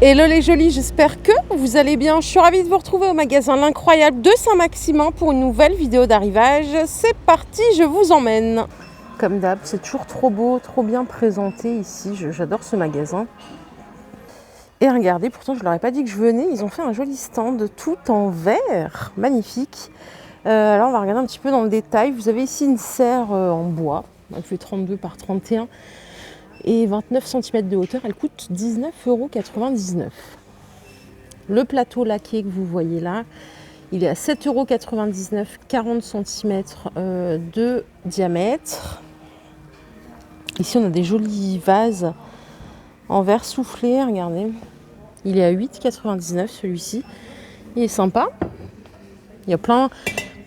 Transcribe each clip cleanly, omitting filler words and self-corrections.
Hello les jolis, j'espère que vous allez bien. Je suis ravie de vous retrouver au magasin L'Incroyable de Saint-Maximin pour une nouvelle vidéo d'arrivage. C'est parti, je vous emmène. Comme d'hab, c'est toujours trop beau, trop bien présenté ici. J'adore ce magasin. Et regardez, pourtant je leur ai pas dit que je venais, ils ont fait un joli stand tout en verre, magnifique. Alors on va regarder un petit peu dans le détail. Vous avez ici une serre en bois, elle fait 32 par 31 et 29 cm de hauteur, elle coûte 19,99 €. Le plateau laqué que vous voyez là, il est à 7,99 €, 40 cm de diamètre. Ici on a des jolis vases en verre soufflé, regardez. Il est à 8,99 € celui-ci. Il est sympa. Il y a plein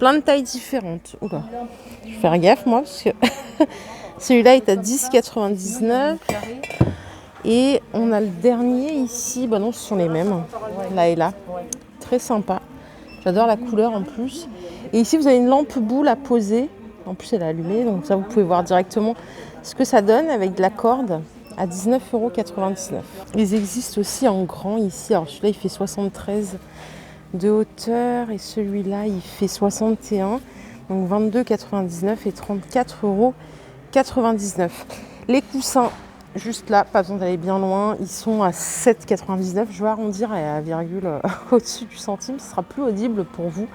de tailles différentes. Oula, je vais faire gaffe moi parce que celui-là est à 10,99 €. Et on a le dernier ici. Bah non, ce sont les mêmes. Là et là. Très sympa. J'adore la couleur en plus. Et ici vous avez une lampe boule à poser. En plus elle est allumée, donc ça vous pouvez voir directement ce que ça donne avec de la corde à 19,99 €. Ils existent aussi en grand ici. Alors celui-là il fait 73 de hauteur et celui-là il fait 61. Donc 22,99 € et 34,99 €. Les coussins, juste là, pas besoin d'aller bien loin, ils sont à 7,99 €. Je vais arrondir à la virgule au-dessus du centime, ce sera plus audible pour vous.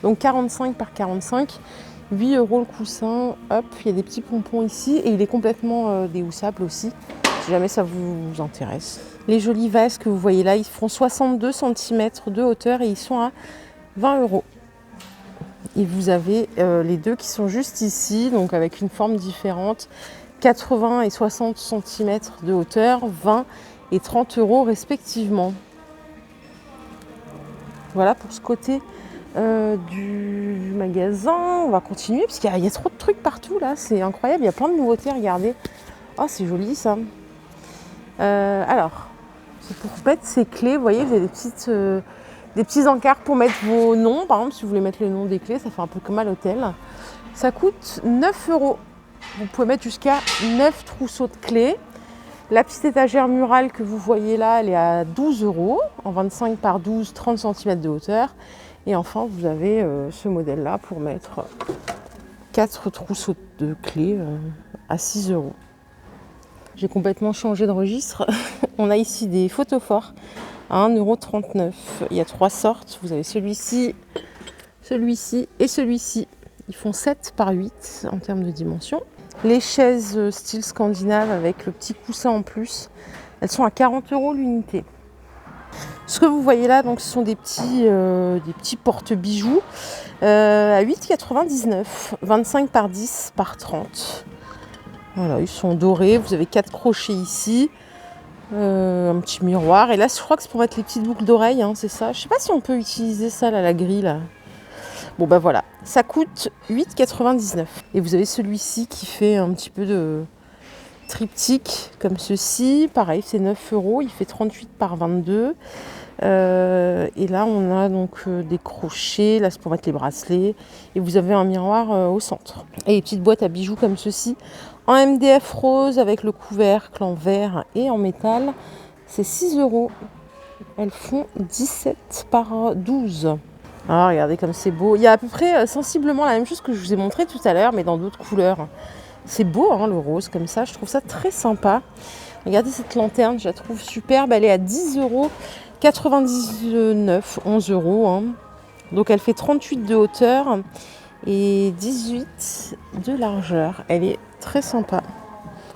Donc 45 par 45, 8 € le coussin. Hop, il y a des petits pompons ici et il est complètement déhoussable aussi, si jamais ça vous intéresse. Les jolis vases que vous voyez là, ils font 62 cm de hauteur et ils sont à 20 €. Et vous avez les deux qui sont juste ici, donc avec une forme différente, 80 et 60 cm de hauteur, 20 et 30 € respectivement. Voilà pour ce côté du magasin. On va continuer parce qu'il y a trop de trucs partout là, c'est incroyable, il y a plein de nouveautés, regardez. Oh, c'est joli ça. Alors, c'est pour mettre ces clés, vous voyez, vous avez des petits encarts pour mettre vos noms. Par exemple, si vous voulez mettre le nom des clés, ça fait un peu comme à l'hôtel. Ça coûte 9 €. Vous pouvez mettre jusqu'à 9 trousseaux de clés. La petite étagère murale que vous voyez là, elle est à 12 € en 25 par 12, 30 cm de hauteur. Et enfin, vous avez ce modèle-là pour mettre 4 trousseaux de clés à 6 €. J'ai complètement changé de registre. On a ici des photophores à 1,39 €. Il y a 3 sortes. Vous avez celui-ci, celui-ci et celui-ci. Ils font 7 par 8 en termes de dimension. Les chaises style scandinave avec le petit coussin en plus, elles sont à 40 € l'unité. Ce que vous voyez là, donc, ce sont des petits porte-bijoux à 8,99 €, 25 par 10 par 30. Voilà, ils sont dorés. Vous avez 4 crochets ici. Un petit miroir. Et là, je crois que c'est pour mettre les petites boucles d'oreilles, hein, c'est ça. Je sais pas si on peut utiliser ça, là, la grille, là. Bon, bah voilà. Ça coûte 8,99 €. Et vous avez celui-ci qui fait un petit peu de triptyque, comme ceci. Pareil, c'est 9 €. Il fait 38 par 22. Et là, on a donc des crochets. Là, c'est pour mettre les bracelets. Et vous avez un miroir au centre. Et les petites boîtes à bijoux comme ceci. En MDF rose avec le couvercle en verre et en métal, c'est 6 €. Elles font 17 par 12. Ah, regardez comme c'est beau. Il y a à peu près sensiblement la même chose que je vous ai montré tout à l'heure, mais dans d'autres couleurs. C'est beau, hein, le rose comme ça. Je trouve ça très sympa. Regardez cette lanterne, je la trouve superbe. Elle est à 10,99 €, 11 €. Hein. Donc elle fait 38 de hauteur et 18 de largeur. Elle est très sympa.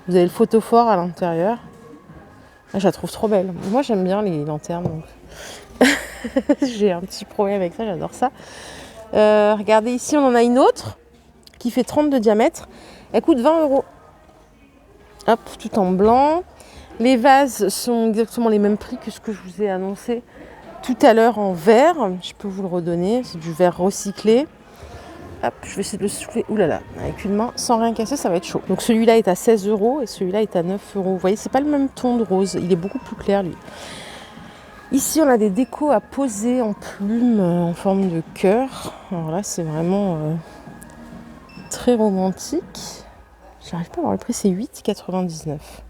Vous avez le photophore à l'intérieur. Ah, je la trouve trop belle. Moi j'aime bien les lanternes. Donc. J'ai un petit problème avec ça, j'adore ça. Regardez ici, on en a une autre qui fait 30 de diamètre. Elle coûte 20 €. Hop, tout en blanc. Les vases sont exactement les mêmes prix que ce que je vous ai annoncé tout à l'heure en verre. Je peux vous le redonner, c'est du verre recyclé. Hop, je vais essayer de le souffler. Ouh là là, avec une main, sans rien casser, ça va être chaud. Donc celui-là est à 16 € et celui-là est à 9 €. Vous voyez, c'est pas le même ton de rose. Il est beaucoup plus clair, lui. Ici, on a des décos à poser en plumes en forme de cœur. Alors là, c'est vraiment très romantique. J'arrive pas à voir le prix, c'est 8,99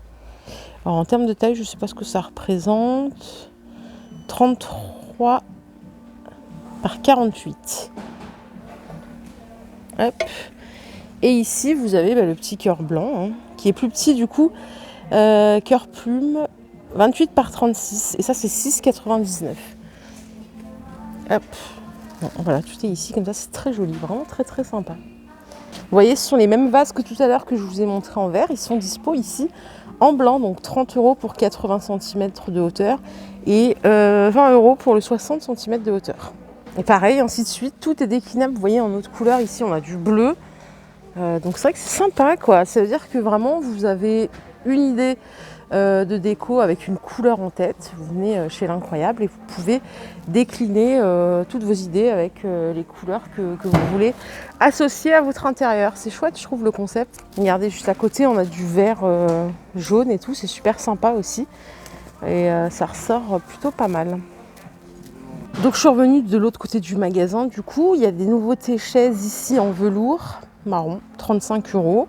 €. Alors en termes de taille, je ne sais pas ce que ça représente. 33 par 48. Hop. Et ici, vous avez le petit cœur blanc, hein, qui est plus petit du coup. Cœur plume, 28 par 36. Et ça, c'est 6,99. Hop. Bon, voilà, tout est ici comme ça. C'est très joli. Vraiment très très sympa. Vous voyez, ce sont les mêmes vases que tout à l'heure que je vous ai montré en vert. Ils sont dispo ici en blanc. Donc 30 € pour 80 cm de hauteur. Et 20 € pour le 60 cm de hauteur. Et pareil, ainsi de suite. Tout est déclinable. Vous voyez, en autre couleur. Ici, on a du bleu. Donc c'est vrai que c'est sympa, quoi. Ça veut dire que vraiment vous avez une idée de déco avec une couleur en tête. Vous venez chez l'Incroyable et vous pouvez décliner toutes vos idées avec les couleurs que vous voulez associer à votre intérieur. C'est chouette, je trouve, le concept. Regardez, juste à côté, on a du vert jaune et tout. C'est super sympa aussi. Et ça ressort plutôt pas mal. Donc je suis revenue de l'autre côté du magasin. Du coup, il y a des nouveautés chaises ici en velours marron, 35 €.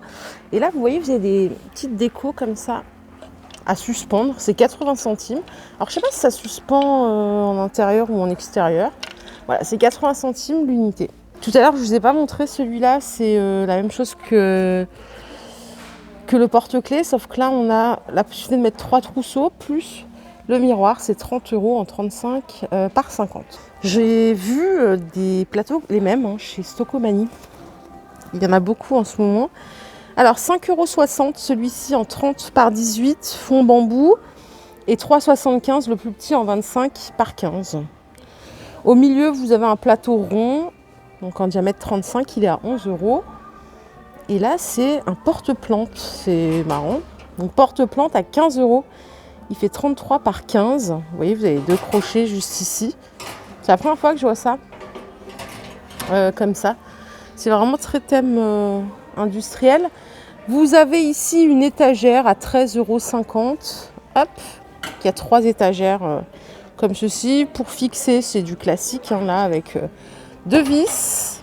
Et là, vous voyez, vous avez des petites décos comme ça à suspendre. C'est 80 centimes. Alors, je sais pas si ça suspend en intérieur ou en extérieur. Voilà, c'est 80 centimes l'unité. Tout à l'heure, je vous ai pas montré celui-là. C'est la même chose que le porte-clés, sauf que là, on a la possibilité de mettre 3 trousseaux plus le miroir. C'est 30 € en 35 par 50. J'ai vu des plateaux, les mêmes, hein, chez Stocomanie. Il y en a beaucoup en ce moment. Alors 5,60 € celui-ci en 30 par 18, fond bambou. Et 3,75 € le plus petit en 25 par 15. Au milieu, vous avez un plateau rond, donc en diamètre 35, il est à 11 €. Et là, c'est un porte-plante, c'est marrant. Donc porte-plante à 15 €. Il fait 33 par 15. Vous voyez, vous avez 2 crochets juste ici. C'est la première fois que je vois ça, comme ça. C'est vraiment très thème industriel. Vous avez ici une étagère à 13,50 €. Hop, il y a 3 étagères comme ceci. Pour fixer, c'est du classique, hein, là, avec 2 vis.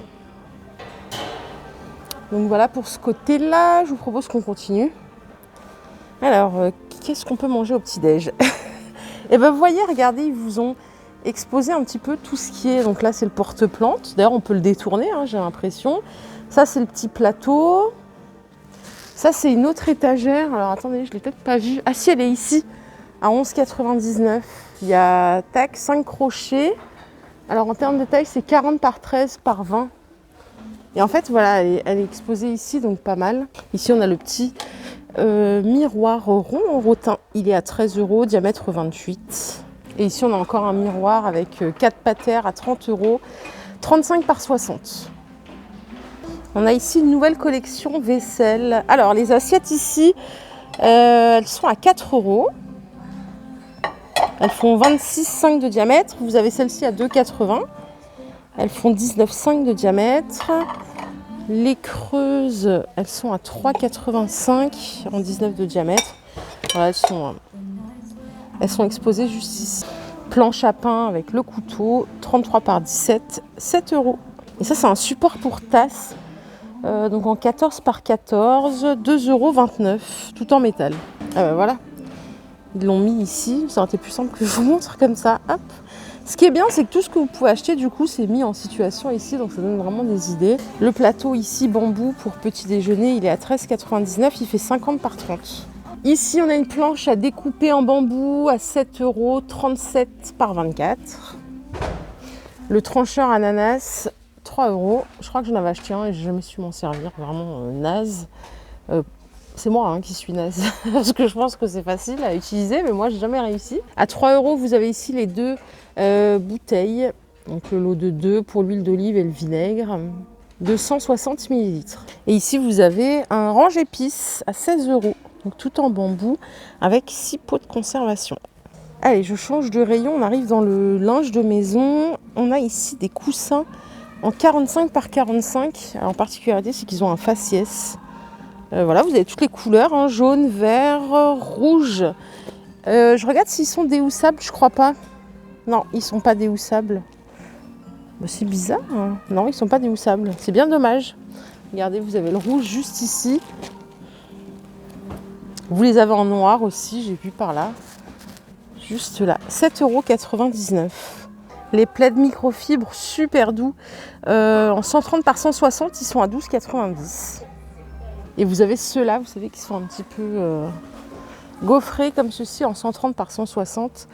Donc voilà pour ce côté-là. Je vous propose qu'on continue. Alors, qu'est-ce qu'on peut manger au petit-déj? Et bien, vous voyez, regardez, ils vous ont exposé un petit peu tout ce qui est... Donc là, c'est le porte-plante. D'ailleurs, on peut le détourner, hein, j'ai l'impression. Ça, c'est le petit plateau. Ça, c'est une autre étagère. Alors, attendez, je ne l'ai peut-être pas vue. Ah si, elle est ici, à 11,99 €. Il y a, tac, 5 crochets. Alors, en termes de taille, c'est 40 par 13 par 20. Et en fait, voilà, elle est exposée ici, donc pas mal. Ici, on a le petit miroir rond en rotin. Il est à 13 €, diamètre 28. Et ici, on a encore un miroir avec 4 patères à 30 €, 35 par 60. On a ici une nouvelle collection vaisselle. Alors, les assiettes ici, elles sont à 4 €. Elles font 26,5 de diamètre. Vous avez celle-ci à 2,80 €. Elles font 19,5 de diamètre. Les creuses, elles sont à 3,85 en 19 de diamètre. Voilà, elles sont exposées juste ici. Planche à pain avec le couteau, 33 par 17, 7 €. Et ça, c'est un support pour tasse. Donc en 14 par 14, 2,29 €, tout en métal. Voilà, ils l'ont mis ici. Ça aurait été plus simple que je vous montre comme ça. Hop. Ce qui est bien, c'est que tout ce que vous pouvez acheter, du coup, c'est mis en situation ici, donc ça donne vraiment des idées. Le plateau ici, bambou pour petit déjeuner, il est à 13,99 €, il fait 50 par 30. Ici, on a une planche à découper en bambou à 7 €, 37 par 24. Le trancheur ananas, 3 €. Je crois que j'en avais acheté un et j'ai jamais su m'en servir, vraiment naze. C'est moi qui suis naze, parce que je pense que c'est facile à utiliser, mais moi, j'ai jamais réussi. À 3 €, vous avez ici les 2 bouteilles. Donc le lot de 2 pour l'huile d'olive et le vinaigre. 260 ml. Et ici, vous avez un range épices à 16 €. Donc tout en bambou, avec 6 pots de conservation. Allez, je change de rayon. On arrive dans le linge de maison. On a ici des coussins en 45 par 45. Alors, en particularité, c'est qu'ils ont un faciès. Voilà, vous avez toutes les couleurs, hein, jaune, vert, rouge. Je regarde s'ils sont déhoussables, je crois pas. Non, ils sont pas déhoussables. Bah, c'est bizarre, hein. Non, ils sont pas déhoussables. C'est bien dommage. Regardez, vous avez le rouge juste ici. Vous les avez en noir aussi, j'ai vu par là. Juste là, 7,99 €. Les plaids microfibres super doux, en 130 par 160, ils sont à 12,90 €. Et vous avez ceux-là, vous savez, qui sont un petit peu gaufrés comme ceci, en 130 par 160,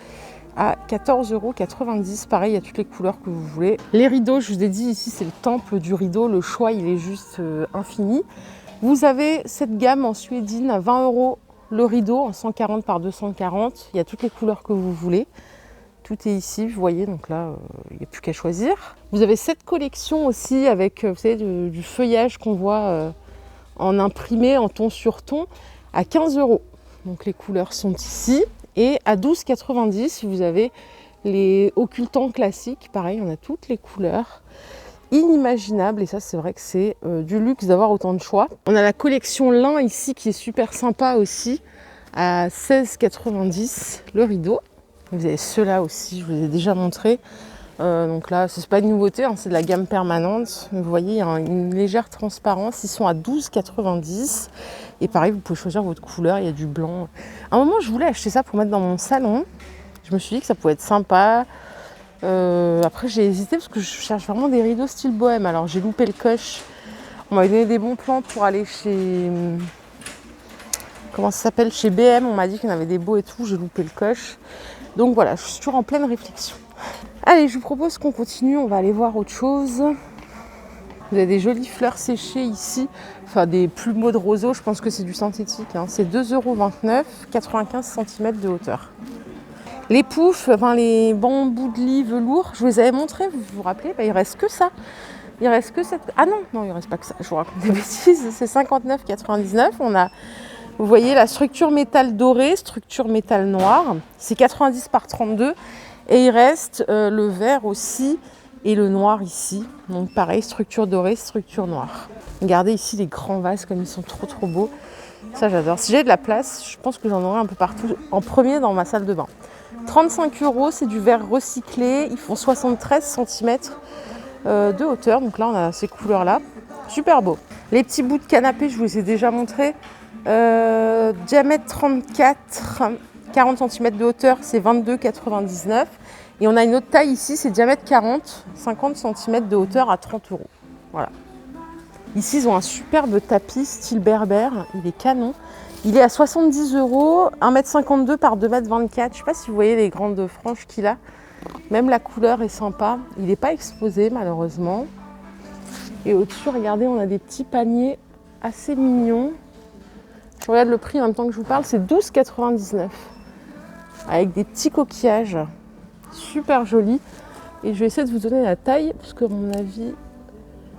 à 14,90 €. Pareil, il y a toutes les couleurs que vous voulez. Les rideaux, je vous ai dit, ici, c'est le temple du rideau. Le choix, il est juste infini. Vous avez cette gamme en suédine à 20 € le rideau, en 140 par 240. Il y a toutes les couleurs que vous voulez. Tout est ici, vous voyez, donc là, il n'y a plus qu'à choisir. Vous avez cette collection aussi avec, vous savez, du feuillage qu'on voit en imprimé, en ton sur ton, à 15 €. Donc les couleurs sont ici. Et à 12,90 €, vous avez les occultants classiques. Pareil, on a toutes les couleurs. Inimaginable, et ça c'est vrai que c'est du luxe d'avoir autant de choix. On a la collection lin ici qui est super sympa aussi, à 16,90 € le rideau. Vous avez ceux-là aussi, je vous ai déjà montré. Donc là, c'est pas une nouveauté, hein, c'est de la gamme permanente. Vous voyez, il y a une légère transparence. Ils sont à 12,90 €. Et pareil, vous pouvez choisir votre couleur, il y a du blanc. À un moment, je voulais acheter ça pour mettre dans mon salon. Je me suis dit que ça pouvait être sympa. Après, j'ai hésité parce que je cherche vraiment des rideaux style bohème. Alors, j'ai loupé le coche. On m'avait donné des bons plans pour aller chez... Comment ça s'appelle? Chez BM. On m'a dit qu'il y en avait des beaux et tout. J'ai loupé le coche. Donc voilà, je suis toujours en pleine réflexion. Allez, je vous propose qu'on continue. On va aller voir autre chose. Vous avez des jolies fleurs séchées ici. Enfin, des plumeaux de roseau. Je pense que c'est du synthétique, hein. C'est 2,29 €, 95 cm de hauteur. Les poufs, enfin les bambous de lit velours, je vous les avais montrés, vous vous rappelez, il reste que ça. Il reste que cette... Ah non, il reste pas que ça, je vous raconte des bêtises, c'est 59,99 €. On a, vous voyez, la structure métal doré, structure métal noir, c'est 90 par 32. Et il reste le vert aussi et le noir ici. Donc pareil, structure dorée, structure noire. Regardez ici les grands vases comme ils sont trop beaux. Ça j'adore. Si j'ai de la place, je pense que j'en aurai un peu partout. En premier dans ma salle de bain. 35 €, c'est du verre recyclé. Ils font 73 cm de hauteur. Donc là, on a ces couleurs-là. Super beau. Les petits bouts de canapé, je vous les ai déjà montrés. Diamètre 34, 40 cm de hauteur, c'est 22,99 €. Et on a une autre taille ici, c'est diamètre 40, 50 cm de hauteur à 30 €. Voilà. Ici, ils ont un superbe tapis style berbère. Il est canon. Il est à 70 €, 1,52 m par 2,24 m. Je ne sais pas si vous voyez les grandes franges qu'il a. Même la couleur est sympa. Il n'est pas exposé malheureusement. Et au-dessus, regardez, on a des petits paniers assez mignons. Je regarde le prix en même temps que je vous parle, c'est 12,99 €. Avec des petits coquillages. Super joli. Et je vais essayer de vous donner la taille, parce que à mon avis,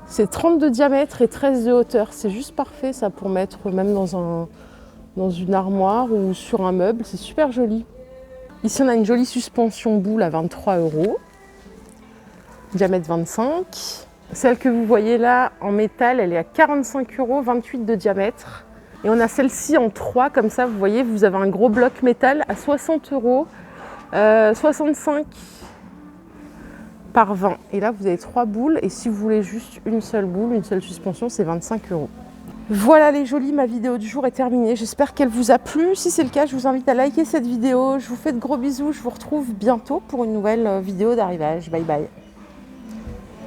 c'est 30 de diamètre et 13 de hauteur. C'est juste parfait ça pour mettre même dans une armoire ou sur un meuble, c'est super joli. Ici on a une jolie suspension boule à 23 €, diamètre 25. Celle que vous voyez là en métal, elle est à 45 €, 28 de diamètre. Et on a celle-ci en 3, comme ça vous voyez, vous avez un gros bloc métal à 60 €, 65 par 20. Et là vous avez 3 boules, et si vous voulez juste une seule boule, une seule suspension, c'est 25 €. Voilà les jolis, ma vidéo du jour est terminée. J'espère qu'elle vous a plu. Si c'est le cas, je vous invite à liker cette vidéo. Je vous fais de gros bisous. Je vous retrouve bientôt pour une nouvelle vidéo d'arrivage. Bye bye.